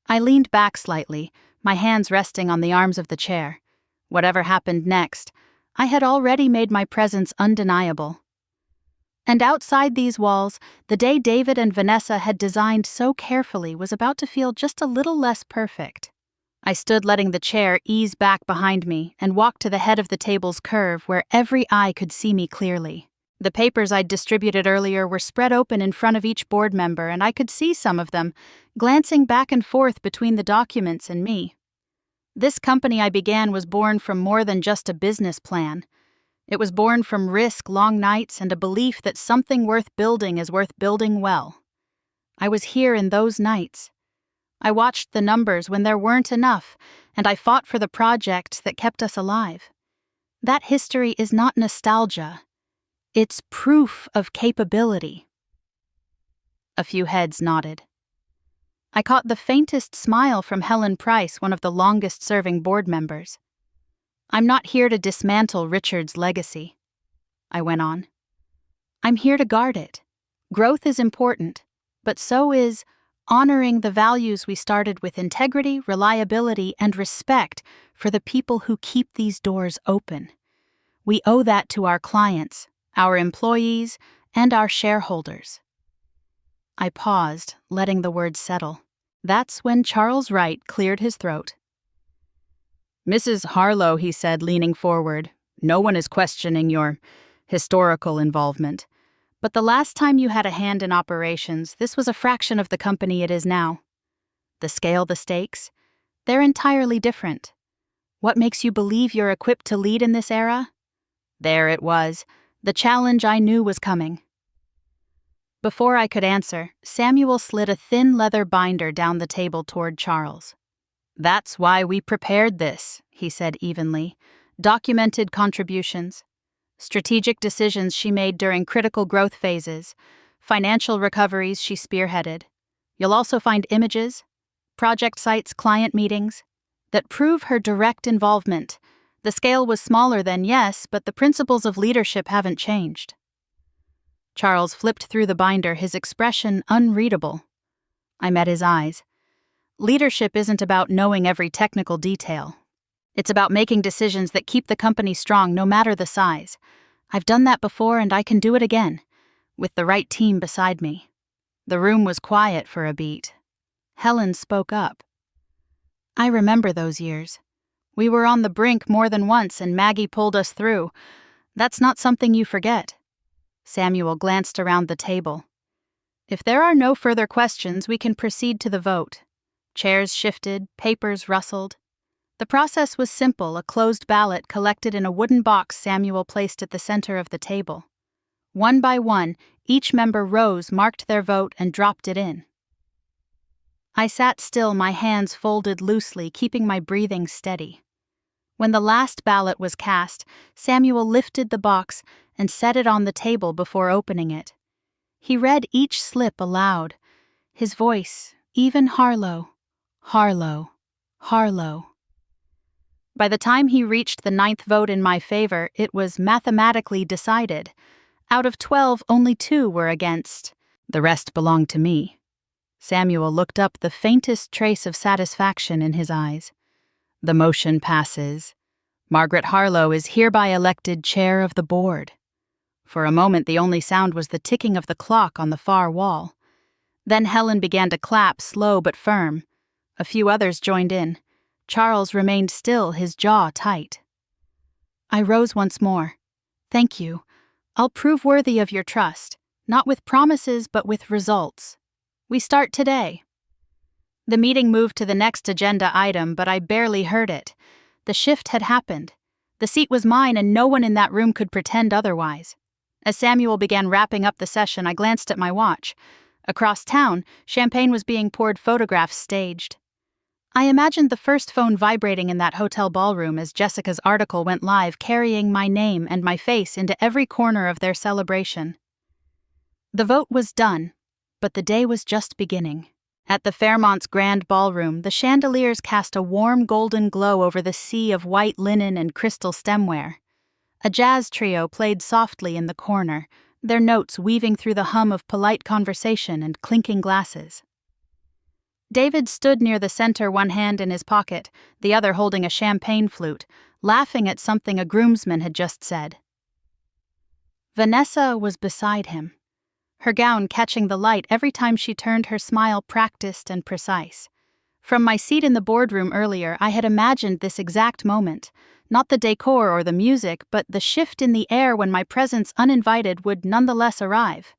I leaned back slightly, my hands resting on the arms of the chair. Whatever happened next, I had already made my presence undeniable. And outside these walls, the day David and Vanessa had designed so carefully was about to feel just a little less perfect. I stood letting the chair ease back behind me and walked to the head of the table's curve where every eye could see me clearly. The papers I'd distributed earlier were spread open in front of each board member, and I could see some of them, glancing back and forth between the documents and me. This company I began was born from more than just a business plan. It was born from risk, long nights, and a belief that something worth building is worth building well. I was here in those nights. I watched the numbers when there weren't enough, and I fought for the projects that kept us alive. That history is not nostalgia. It's proof of capability. A few heads nodded. I caught the faintest smile from Helen Price, one of the longest-serving board members. "I'm not here to dismantle Richard's legacy," I went on. "I'm here to guard it. Growth is important, but so is honoring the values we started with: integrity, reliability, and respect for the people who keep these doors open. We owe that to our clients, our employees, and our shareholders." I paused, letting the words settle. That's when Charles Wright cleared his throat. "Mrs. Harlow," he said, leaning forward, "no one is questioning your historical involvement. But the last time you had a hand in operations, this was a fraction of the company it is now. The scale, the stakes, they're entirely different. What makes you believe you're equipped to lead in this era?" There it was, the challenge I knew was coming. Before I could answer, Samuel slid a thin leather binder down the table toward Charles. "That's why we prepared this," he said evenly. "Documented contributions, strategic decisions she made during critical growth phases, financial recoveries she spearheaded. You'll also find images, project sites, client meetings, that prove her direct involvement. The scale was smaller then, yes, but the principles of leadership haven't changed." Charles flipped through the binder, his expression unreadable. I met his eyes. Leadership isn't about knowing every technical detail. It's about making decisions that keep the company strong no matter the size. I've done that before and I can do it again, with the right team beside me. The room was quiet for a beat. Helen spoke up. "I remember those years. We were on the brink more than once and Maggie pulled us through. That's not something you forget." Samuel glanced around the table. "If there are no further questions, we can proceed to the vote." Chairs shifted, papers rustled. The process was simple, a closed ballot collected in a wooden box Samuel placed at the center of the table. One by one, each member rose, marked their vote, and dropped it in. I sat still, my hands folded loosely, keeping my breathing steady. When the last ballot was cast, Samuel lifted the box and set it on the table before opening it. He read each slip aloud, his voice, even Harlow, Harlow, Harlow. By the time he reached the 9th vote in my favor, it was mathematically decided. Out of 12, only 2 were against. The rest belonged to me. Samuel looked up, the faintest trace of satisfaction in his eyes. "The motion passes. Margaret Harlow is hereby elected chair of the board." For a moment, the only sound was the ticking of the clock on the far wall. Then Helen began to clap, slow but firm. A few others joined in. Charles remained still, his jaw tight. I rose once more. "Thank you. I'll prove worthy of your trust, not with promises but with results. We start today." The meeting moved to the next agenda item, but I barely heard it. The shift had happened. The seat was mine and no one in that room could pretend otherwise. As Samuel began wrapping up the session, I glanced at my watch. Across town, champagne was being poured, photographs staged. I imagined the first phone vibrating in that hotel ballroom as Jessica's article went live, carrying my name and my face into every corner of their celebration. The vote was done, but the day was just beginning. At the Fairmont's grand ballroom, the chandeliers cast a warm golden glow over the sea of white linen and crystal stemware. A jazz trio played softly in the corner, their notes weaving through the hum of polite conversation and clinking glasses. David stood near the center, one hand in his pocket, the other holding a champagne flute, laughing at something a groomsman had just said. Vanessa was beside him, her gown catching the light every time she turned, her smile practiced and precise. From my seat in the boardroom earlier, I had imagined this exact moment, not the decor or the music, but the shift in the air when my presence, uninvited, would nonetheless arrive.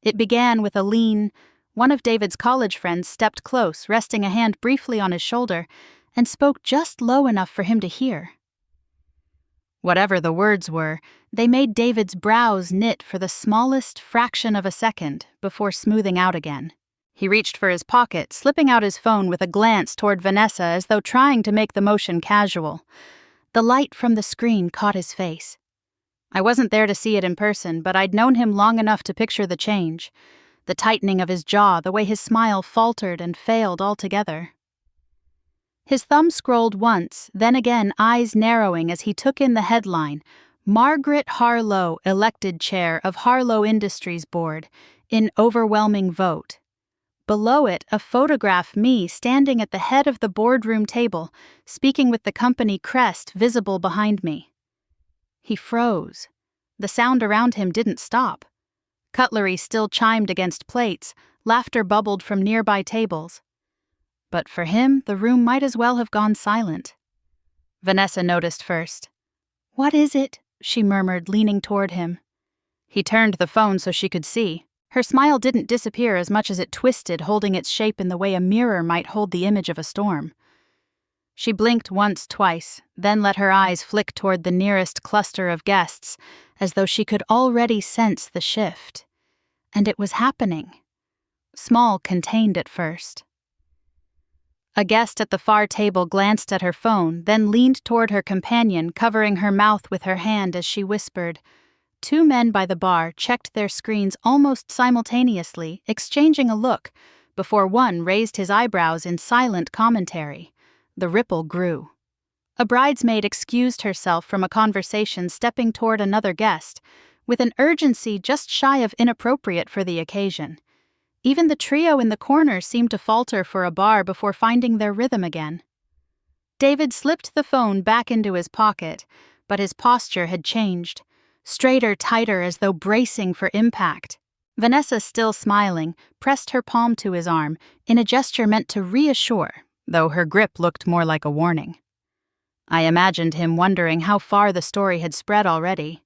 It began with a lean. One of David's college friends stepped close, resting a hand briefly on his shoulder, and spoke just low enough for him to hear. Whatever the words were, they made David's brows knit for the smallest fraction of a second before smoothing out again. He reached for his pocket, slipping out his phone with a glance toward Vanessa as though trying to make the motion casual. The light from the screen caught his face. I wasn't there to see it in person, but I'd known him long enough to picture the change. The tightening of his jaw, the way his smile faltered and failed altogether. His thumb scrolled once, then again, eyes narrowing as he took in the headline, "Margaret Harlow, elected chair of Harlow Industries Board, in overwhelming vote." Below it, a photograph, me standing at the head of the boardroom table, speaking with the company crest visible behind me. He froze. The sound around him didn't stop. Cutlery still chimed against plates, laughter bubbled from nearby tables. But for him, the room might as well have gone silent. Vanessa noticed first. "What is it?" she murmured, leaning toward him. He turned the phone so she could see. Her smile didn't disappear as much as it twisted, holding its shape in the way a mirror might hold the image of a storm. She blinked once, twice, then let her eyes flick toward the nearest cluster of guests, as though she could already sense the shift. And it was happening. Small, contained at first. A guest at the far table glanced at her phone, then leaned toward her companion, covering her mouth with her hand as she whispered. Two men by the bar checked their screens almost simultaneously, exchanging a look, before one raised his eyebrows in silent commentary. The ripple grew. A bridesmaid excused herself from a conversation, stepping toward another guest, with an urgency just shy of inappropriate for the occasion. Even the trio in the corner seemed to falter for a bar before finding their rhythm again. David slipped the phone back into his pocket, but his posture had changed. Straighter, tighter, as though bracing for impact. Vanessa, still smiling, pressed her palm to his arm, in a gesture meant to reassure, though her grip looked more like a warning. I imagined him wondering how far the story had spread already.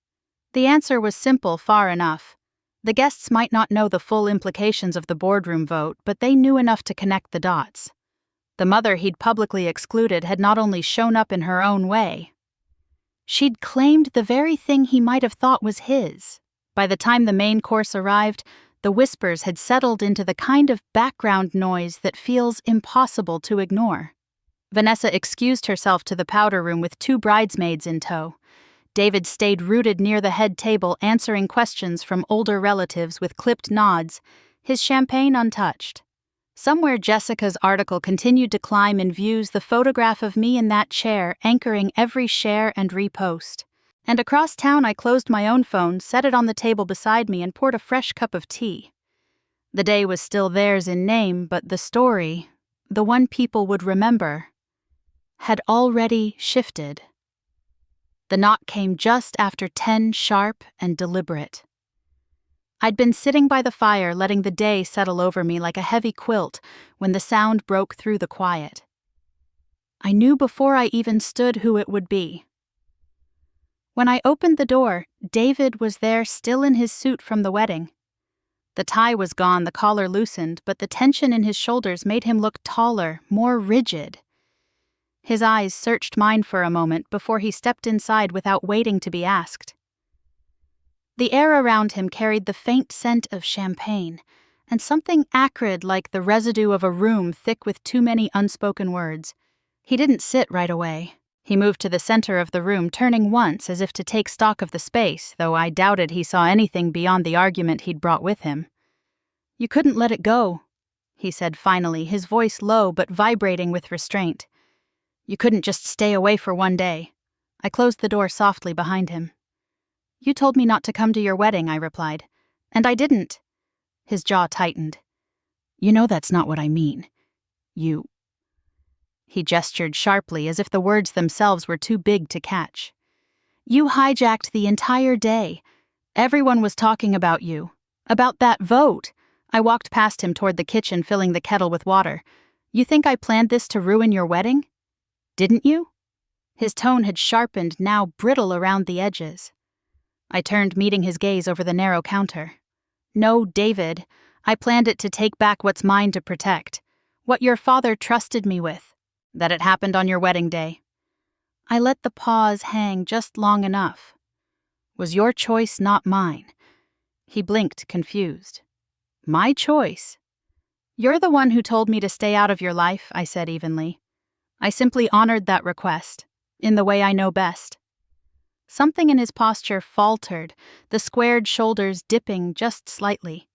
The answer was simple far enough. The guests might not know the full implications of the boardroom vote, but they knew enough to connect the dots. The mother he'd publicly excluded had not only shown up in her own way, she'd claimed the very thing he might have thought was his. By the time the main course arrived, the whispers had settled into the kind of background noise that feels impossible to ignore. Vanessa excused herself to the powder room with two bridesmaids in tow. David stayed rooted near the head table, answering questions from older relatives with clipped nods, his champagne untouched. Somewhere Jessica's article continued to climb in views, the photograph of me in that chair anchoring every share and repost. And across town I closed my own phone, set it on the table beside me, and poured a fresh cup of tea. The day was still theirs in name, but the story, the one people would remember, had already shifted. The knock came just after 10, sharp and deliberate. I'd been sitting by the fire, letting the day settle over me like a heavy quilt, when the sound broke through the quiet. I knew before I even stood who it would be. When I opened the door, David was there, still in his suit from the wedding. The tie was gone, the collar loosened, but the tension in his shoulders made him look taller, more rigid. His eyes searched mine for a moment before he stepped inside without waiting to be asked. The air around him carried the faint scent of champagne, and something acrid like the residue of a room thick with too many unspoken words. He didn't sit right away. He moved to the center of the room, turning once as if to take stock of the space, though I doubted he saw anything beyond the argument he'd brought with him. "You couldn't let it go," he said finally, his voice low but vibrating with restraint. "You couldn't just stay away for one day." I closed the door softly behind him. "You told me not to come to your wedding," I replied. "And I didn't." His jaw tightened. "You know that's not what I mean. You..." He gestured sharply as if the words themselves were too big to catch. "You hijacked the entire day. Everyone was talking about you. About that vote." I walked past him toward the kitchen, filling the kettle with water. "You think I planned this to ruin your wedding? Didn't you?" His tone had sharpened, now brittle around the edges. I turned, meeting his gaze over the narrow counter. "No, David. I planned it to take back what's mine to protect. What your father trusted me with. That it happened on your wedding day." I let the pause hang just long enough. "Was your choice, not mine." He blinked, confused. "My choice?" "You're the one who told me to stay out of your life," I said evenly. "I simply honored that request, in the way I know best." Something in his posture faltered, the squared shoulders dipping just slightly.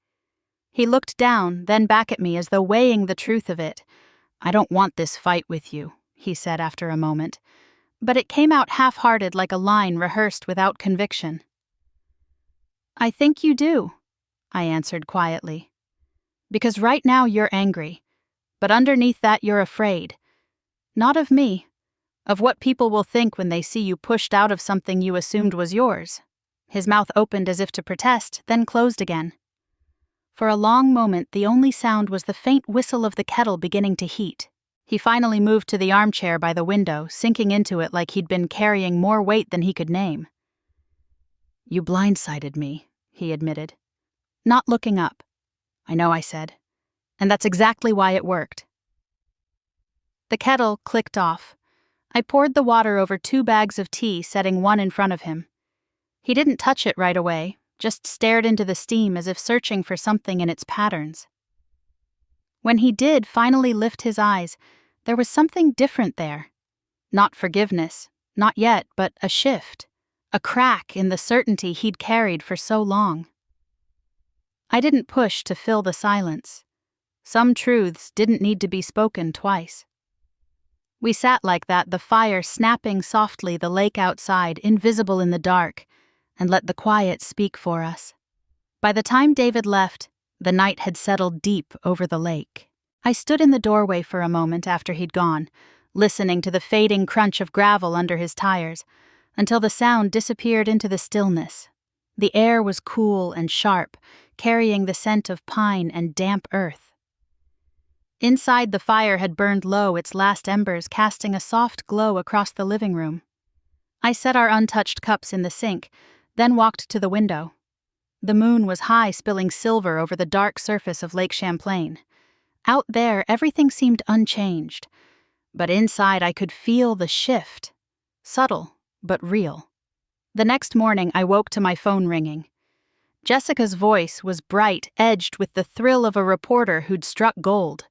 He looked down, then back at me as though weighing the truth of it. "I don't want this fight with you," he said after a moment, but it came out half-hearted like a line rehearsed without conviction. "I think you do," I answered quietly. "Because right now you're angry, but underneath that you're afraid. Not of me. Of what people will think when they see you pushed out of something you assumed was yours." His mouth opened as if to protest, then closed again. For a long moment, the only sound was the faint whistle of the kettle beginning to heat. He finally moved to the armchair by the window, sinking into it like he'd been carrying more weight than he could name. "You blindsided me," he admitted. Not looking up. "I know," I said. "And that's exactly why it worked." The kettle clicked off. I poured the water over 2 bags of tea, setting one in front of him. He didn't touch it right away, just stared into the steam as if searching for something in its patterns. When he did finally lift his eyes, there was something different there. Not forgiveness, not yet, but a shift, a crack in the certainty he'd carried for so long. I didn't push to fill the silence. Some truths didn't need to be spoken twice. We sat like that, the fire snapping softly, the lake outside, invisible in the dark, and let the quiet speak for us. By the time David left, the night had settled deep over the lake. I stood in the doorway for a moment after he'd gone, listening to the fading crunch of gravel under his tires, until the sound disappeared into the stillness. The air was cool and sharp, carrying the scent of pine and damp earth. Inside, the fire had burned low, its last embers casting a soft glow across the living room. I set our untouched cups in the sink, then walked to the window. The moon was high, spilling silver over the dark surface of Lake Champlain. Out there, everything seemed unchanged, but inside I could feel the shift. Subtle, but real. The next morning, I woke to my phone ringing. Jessica's voice was bright, edged with the thrill of a reporter who'd struck gold.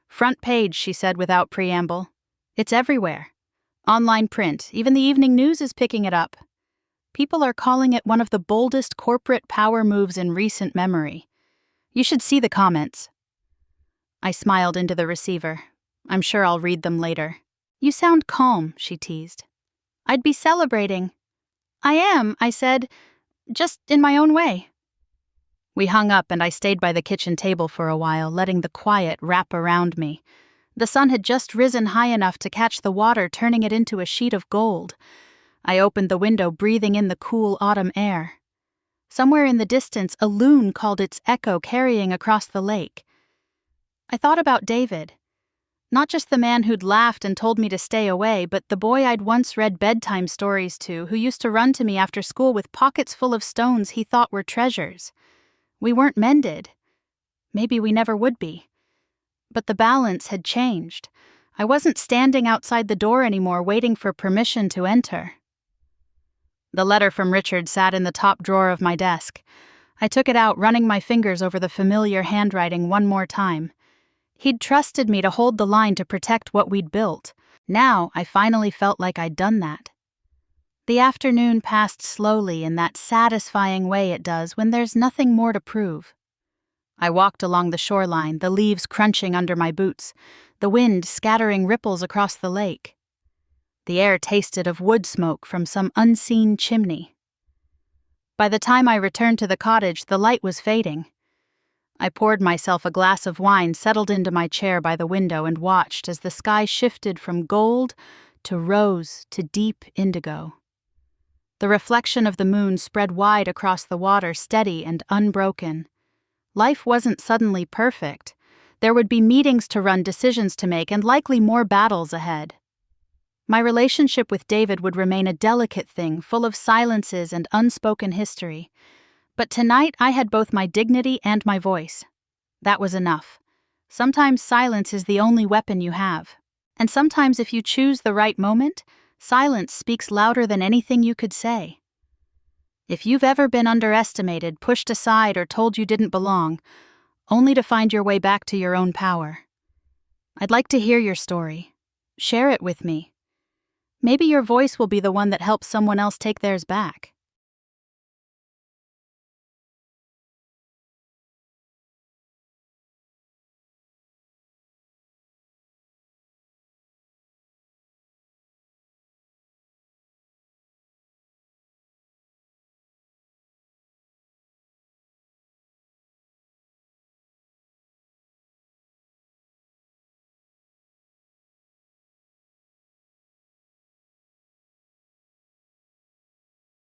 "Front page," she said without preamble. "It's everywhere. Online print, even the evening news is picking it up. People are calling it one of the boldest corporate power moves in recent memory. You should see the comments." I smiled into the receiver. "I'm sure I'll read them later." "You sound calm," she teased. "I'd be celebrating." "I am," I said, "just in my own way." We hung up and I stayed by the kitchen table for a while, letting the quiet wrap around me. The sun had just risen high enough to catch the water, turning it into a sheet of gold. I opened the window, breathing in the cool autumn air. Somewhere in the distance, a loon called its echo carrying across the lake. I thought about David. Not just the man who'd laughed and told me to stay away, but the boy I'd once read bedtime stories to, who used to run to me after school with pockets full of stones he thought were treasures. We weren't mended. Maybe we never would be. But the balance had changed. I wasn't standing outside the door anymore waiting for permission to enter. The letter from Richard sat in the top drawer of my desk. I took it out, running my fingers over the familiar handwriting one more time. He'd trusted me to hold the line to protect what we'd built. Now I finally felt like I'd done that. The afternoon passed slowly in that satisfying way it does when there's nothing more to prove. I walked along the shoreline, the leaves crunching under my boots, the wind scattering ripples across the lake. The air tasted of wood smoke from some unseen chimney. By the time I returned to the cottage, the light was fading. I poured myself a glass of wine, settled into my chair by the window, and watched as the sky shifted from gold to rose to deep indigo. The reflection of the moon spread wide across the water, steady and unbroken. Life wasn't suddenly perfect. There would be meetings to run, decisions to make, and likely more battles ahead. My relationship with David would remain a delicate thing, full of silences and unspoken history. But tonight I had both my dignity and my voice. That was enough. Sometimes silence is the only weapon you have. And sometimes if you choose the right moment, silence speaks louder than anything you could say. If you've ever been underestimated, pushed aside, or told you didn't belong, only to find your way back to your own power, I'd like to hear your story. Share it with me. Maybe your voice will be the one that helps someone else take theirs back.